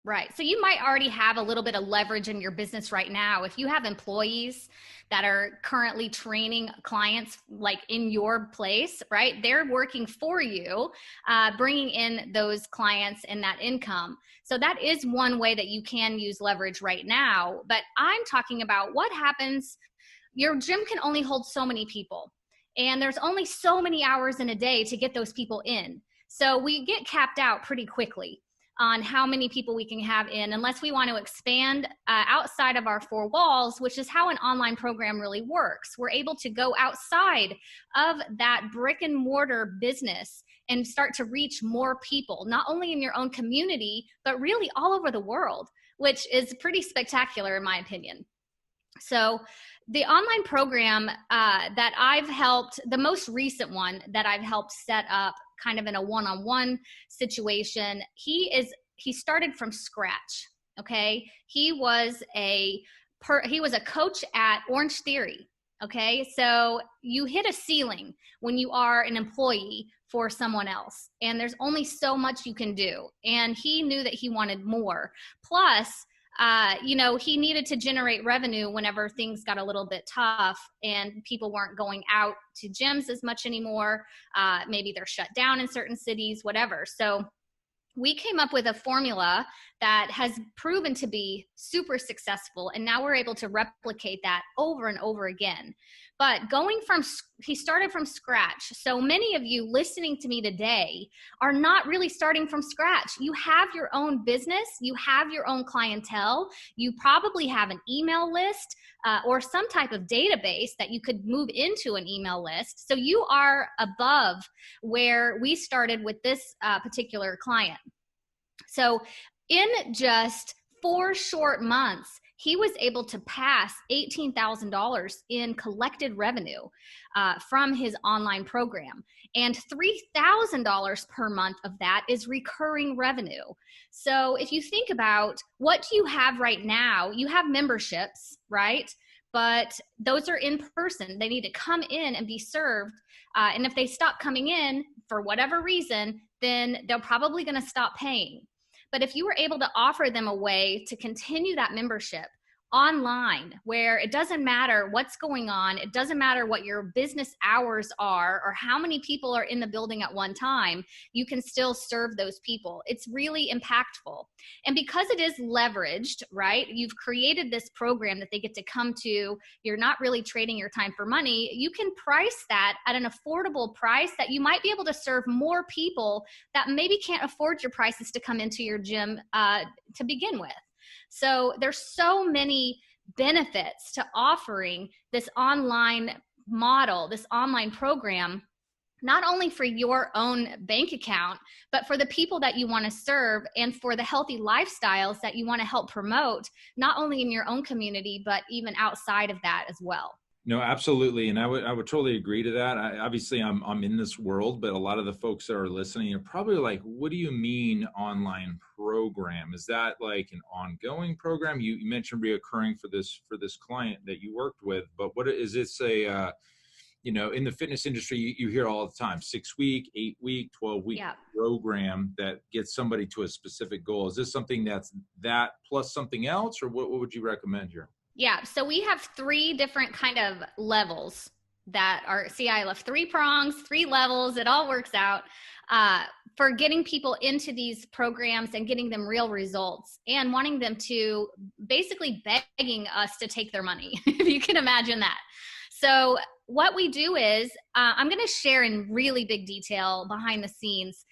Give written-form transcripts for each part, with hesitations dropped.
Right. So you might already have a little bit of leverage in your business right now. If you have employees that are currently training clients like in your place, right? They're working for you, bringing in those clients and that income. So that is one way that you can use leverage right now. But I'm talking about what happens. Your gym can only hold so many people, and there's only so many hours in a day to get those people in. So we get capped out pretty quickly on how many people we can have in, unless we want to expand outside of our four walls, which is how an online program really works. We're able to go outside of that brick and mortar business and start to reach more people, not only in your own community, but really all over the world, which is pretty spectacular in my opinion. So the online program that I've helped, the most recent one that I've helped set up kind of in a one-on-one situation, he started from scratch. Okay. He was a coach at Orange Theory. Okay. So you hit a ceiling when you are an employee for someone else, and there's only so much you can do. And he knew that he wanted more. Plus, he needed to generate revenue whenever things got a little bit tough and people weren't going out to gyms as much anymore. Maybe they're shut down in certain cities, whatever. So we came up with a formula that has proven to be super successful. And now we're able to replicate that over and over again. But he started from scratch. So many of you listening to me today are not really starting from scratch. You have your own business. You have your own clientele. You probably have an email list or some type of database that you could move into an email list. So you are above where we started with this particular client. So in just 4 short months, he was able to pass $18,000 in collected revenue from his online program. And $3,000 per month of that is recurring revenue. So if you think about what do you have right now, you have memberships, right? But those are in person. They need to come in and be served. And if they stop coming in for whatever reason, then they're probably going to stop paying. But if you were able to offer them a way to continue that membership online, where it doesn't matter what's going on, it doesn't matter what your business hours are or how many people are in the building at one time, you can still serve those people. It's really impactful. And because it is leveraged, right? You've created this program that they get to come to. You're not really trading your time for money. You can price that at an affordable price that you might be able to serve more people that maybe can't afford your prices to come into your gym to begin with. So there's so many benefits to offering this online model, this online program, not only for your own bank account, but for the people that you want to serve and for the healthy lifestyles that you want to help promote, not only in your own community, but even outside of that as well. No, absolutely. And I would totally agree to that. Obviously I'm in this world, but a lot of the folks that are listening are probably like, what do you mean online program? Is that like an ongoing program? You mentioned reoccurring for this client that you worked with, but what is this in the fitness industry, you hear all the time, 6-week, 8-week, 12-week program that gets somebody to a specific goal. Is this something that's that plus something else, or what would you recommend here? Yeah, so we have 3 different kind of levels that are, I left 3 prongs, 3 levels. It all works out for getting people into these programs and getting them real results and wanting them to basically begging us to take their money, if you can imagine that. So what we do is I'm going to share in really big detail behind the scenes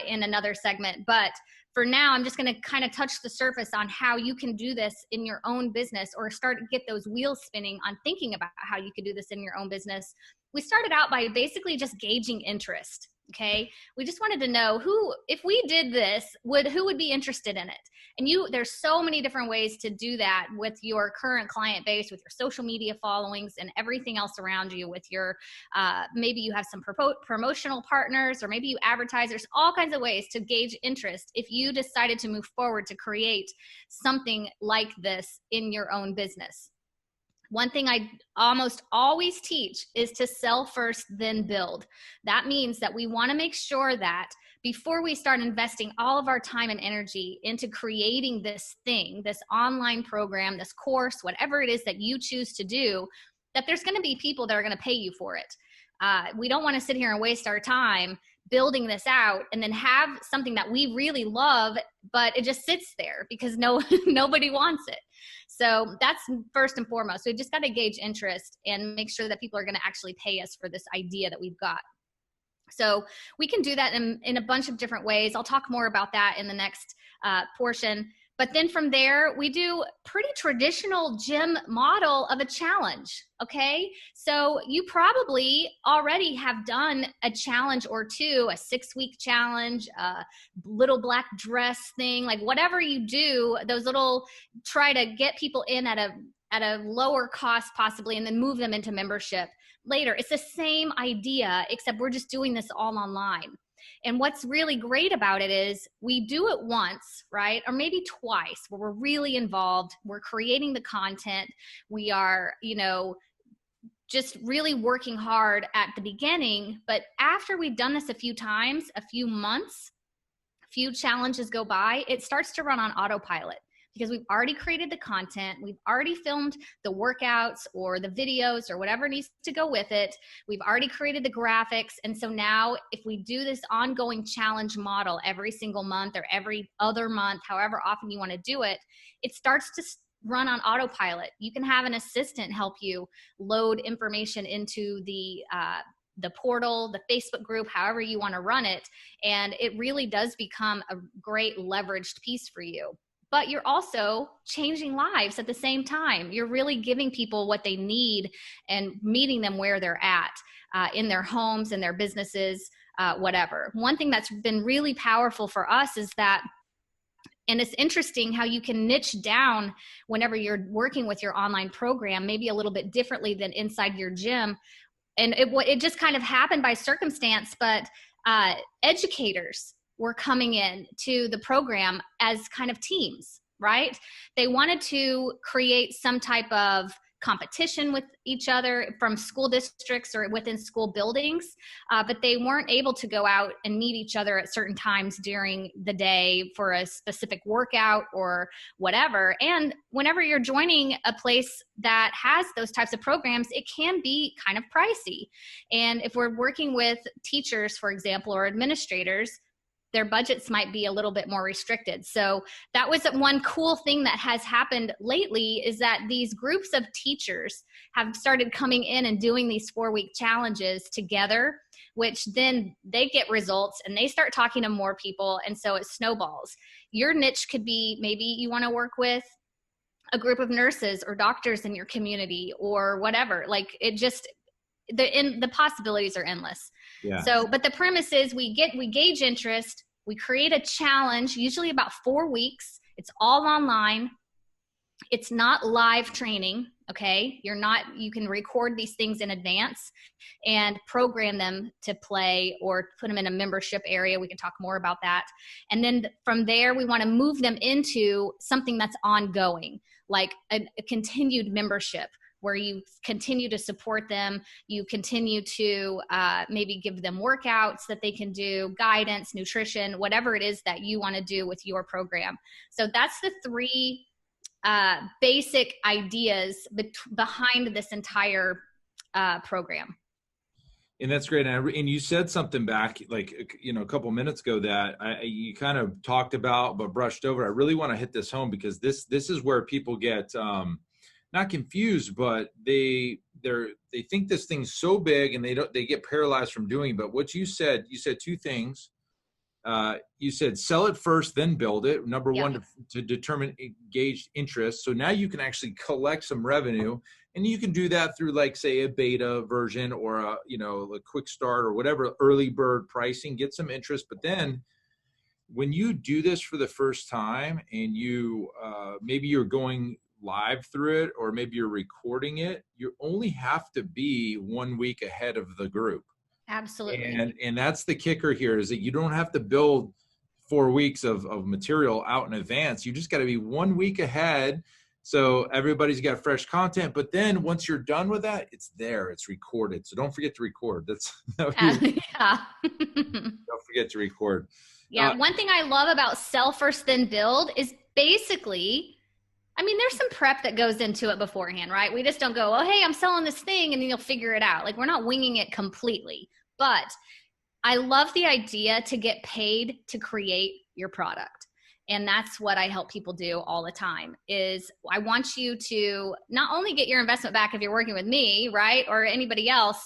in another segment, but for now, I'm just going to kind of touch the surface on how you can do this in your own business or start to get those wheels spinning on thinking about how you could do this in your own business. We started out by basically just gauging interest. Okay. We just wanted to know if we did this, who would be interested in it? And there's so many different ways to do that with your current client base, with your social media followings and everything else around you, with your, maybe you have some promotional partners, or maybe you advertise. There's all kinds of ways to gauge interest if you decided to move forward to create something like this in your own business. One thing I almost always teach is to sell first, then build. That means that we want to make sure that before we start investing all of our time and energy into creating this thing, this online program, this course, whatever it is that you choose to do, that there's going to be people that are going to pay you for it. We don't want to sit here and waste our time building this out and then have something that we really love, but it just sits there because nobody wants it. So that's first and foremost. We just got to gauge interest and make sure that people are going to actually pay us for this idea that we've got. So we can do that in a bunch of different ways. I'll talk more about that in the next portion. But then from there, we do pretty traditional gym model of a challenge, okay? So you probably already have done a challenge or two, a 6-week challenge, a little black dress thing, like whatever you do, those little, try to get people in at a lower cost possibly, and then move them into membership later. It's the same idea, except we're just doing this all online. And what's really great about it is we do it once, right? Or maybe twice, where we're really involved. We're creating the content. We are, just really working hard at the beginning. But after we've done this a few times, a few months, a few challenges go by, it starts to run on autopilot. Because we've already created the content, we've already filmed the workouts or the videos or whatever needs to go with it. We've already created the graphics. And so now if we do this ongoing challenge model every single month or every other month, however often you want to do it, it starts to run on autopilot. You can have an assistant help you load information into the portal, the Facebook group, however you want to run it. And it really does become a great leveraged piece for you. But you're also changing lives at the same time. You're really giving people what they need and meeting them where they're at, in their homes, in their businesses, whatever. One thing that's been really powerful for us is that, and it's interesting how you can niche down whenever you're working with your online program, maybe a little bit differently than inside your gym. And it just kind of happened by circumstance, but educators were coming in to the program as kind of teams, right? They wanted to create some type of competition with each other from school districts or within school buildings, but they weren't able to go out and meet each other at certain times during the day for a specific workout or whatever. And whenever you're joining a place that has those types of programs, it can be kind of pricey. And if we're working with teachers, for example, or administrators, their budgets might be a little bit more restricted. So that was one cool thing that has happened lately, is that these groups of teachers have started coming in and doing these 4-week challenges together, which then they get results and they start talking to more people. And so it snowballs. Your niche could be, maybe you want to work with a group of nurses or doctors in your community or whatever. Like it just, the possibilities are endless. Yeah. So, but the premise is we gauge interest, we create a challenge, usually about 4 weeks. It's all online. It's not live training. Okay. You can record these things in advance and program them to play or put them in a membership area. We can talk more about that. And then from there, we want to move them into something that's ongoing, like a continued membership, where you continue to support them, you continue to maybe give them workouts that they can do, guidance, nutrition, whatever it is that you want to do with your program. So that's the 3 basic ideas behind this entire program. And that's great. And you said something back, like, a couple minutes ago that you kind of talked about but brushed over. I really want to hit this home, because this is where people get not confused, but they think this thing's so big and they get paralyzed from doing it. But what you said 2 things. You said sell it first, then build it. Number one, to determine engaged interest. So now you can actually collect some revenue, and you can do that through, like, say, a beta version or a quick start or whatever, early bird pricing, get some interest. But then when you do this for the first time and you maybe you're going live through it, or maybe you're recording it, you only have to be 1 week ahead of the group. Absolutely. And that's the kicker here, is that you don't have to build 4 weeks of material out in advance. You just got to be 1 week ahead. So everybody's got fresh content, but then once you're done with that, it's there, it's recorded. So don't forget to record. Yeah. Don't forget to record. Yeah. One thing I love about sell first, then build is basically, I mean, there's some prep that goes into it beforehand, right? We just don't go, oh, hey, I'm selling this thing, and then you'll figure it out. Like, we're not winging it completely. But I love the idea to get paid to create your product. And that's what I help people do all the time is I want you to not only get your investment back if you're working with me, right? Or anybody else,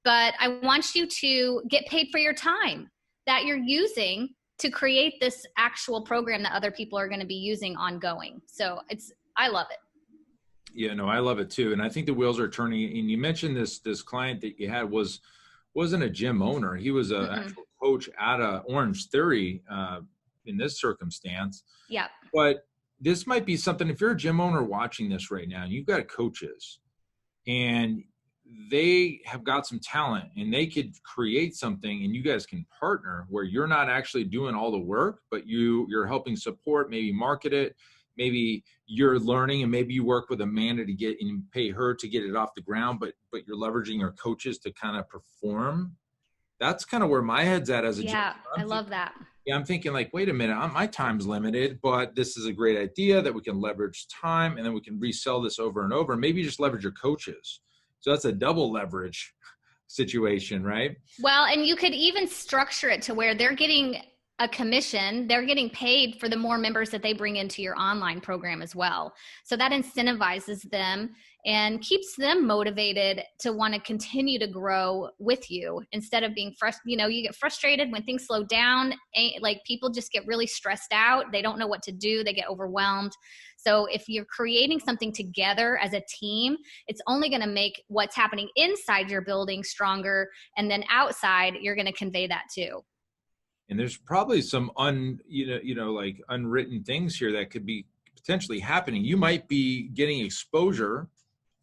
but I want you to get paid for your time that you're using to create this actual program that other people are going to be using ongoing. So I love it. Yeah, no, I love it too. And I think the wheels are turning. And you mentioned this client that you had wasn't a gym owner. He was an actual coach at Orange Theory in this circumstance. Yeah. But this might be something, if you're a gym owner watching this right now, and you've got coaches and they have got some talent and they could create something and you guys can partner where you're not actually doing all the work, but you're helping support, maybe market it. Maybe you're learning and maybe you work with Amanda to get and pay her to get it off the ground, but you're leveraging your coaches to kind of perform. That's kind of where my head's at as a gym. I love that. Yeah, I'm thinking like, wait a minute, my time's limited, but this is a great idea that we can leverage time and then we can resell this over and over. Maybe just leverage your coaches. So that's a double leverage situation, right? Well, and you could even structure it to where they're getting a commission, they're getting paid for the more members that they bring into your online program as well. So that incentivizes them and keeps them motivated to want to continue to grow with you instead of being frustrated. You get frustrated when things slow down. Like people just get really stressed out. They don't know what to do. They get overwhelmed. So if you're creating something together as a team, it's only going to make what's happening inside your building stronger. And then outside, you're going to convey that too. And there's probably some like unwritten things here that could be potentially happening. You might be getting exposure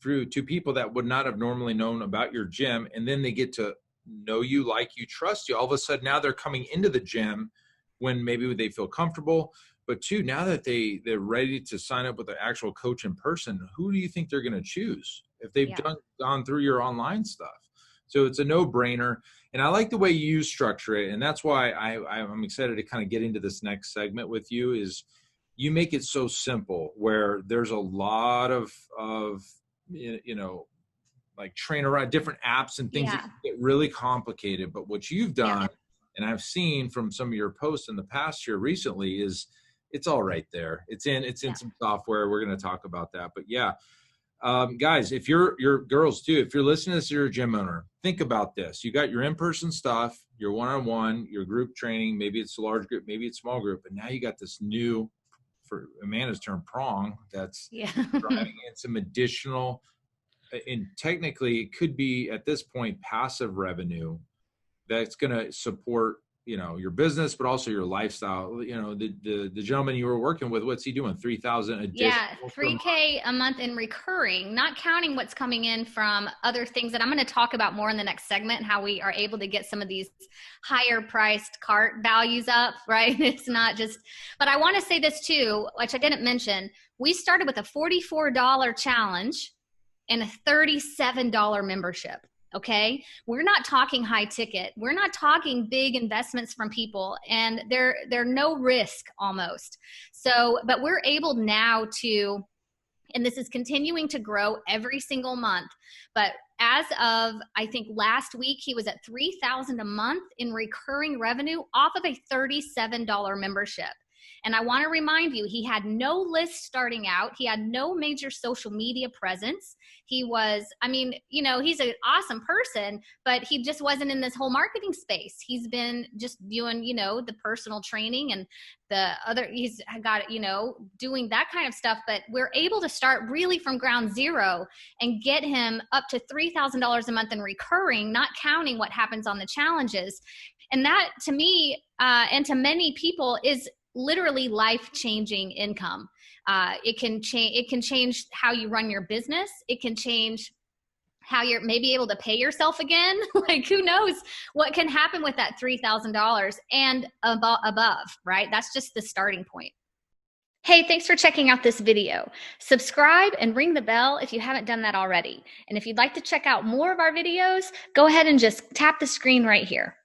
through to people that would not have normally known about your gym. And then they get to know you, like you, trust you. All of a sudden now they're coming into the gym when maybe they feel comfortable. But two, now that they're ready to sign up with an actual coach in person, who do you think they're going to choose if they've gone through your online stuff? So it's a no-brainer. And I like the way you structure it. And that's why I'm excited to kind of get into this next segment with you is you make it so simple where there's a lot of like trainer different apps and things that get really complicated. But what you've done, and I've seen from some of your posts in the past year recently, is it's all right there. It's in some software. We're going to talk about that. But guys, if you're girls too, if you're listening to this, you're a gym owner, think about this. You got your in-person stuff, your one-on-one, your group training, maybe it's a large group, maybe it's a small group, but now you got this new, for Amanda's term, prong that's driving in some additional, and technically it could be at this point passive revenue that's going to support your business, but also your lifestyle. The gentleman you were working with, what's he doing? 3,000 additional. Yeah, $3,000 a month in recurring, not counting what's coming in from other things that I'm going to talk about more in the next segment, how we are able to get some of these higher priced cart values up, right? It's not just, but I want to say this too, which I didn't mention. We started with a $44 challenge and a $37 membership. Okay. We're not talking high ticket. We're not talking big investments from people, and they're no risk almost. So, but we're able now to, and this is continuing to grow every single month. But as of, I think last week, he was at $3,000 a month in recurring revenue off of a $37 membership. And I want to remind you, he had no list starting out. He had no major social media presence. He was, he's an awesome person, but he just wasn't in this whole marketing space. He's been just doing, the personal training and he's got, doing that kind of stuff. But we're able to start really from ground zero and get him up to $3,000 a month in recurring, not counting what happens on the challenges. And that to me, and to many people, is literally life-changing income. It can change how you run your business. It can change how you're maybe able to pay yourself again. Like, who knows what can happen with that $3,000 and above, right? That's just the starting point. Hey, thanks for checking out this video. Subscribe and ring the bell if you haven't done that already. And if you'd like to check out more of our videos, go ahead and just tap the screen right here.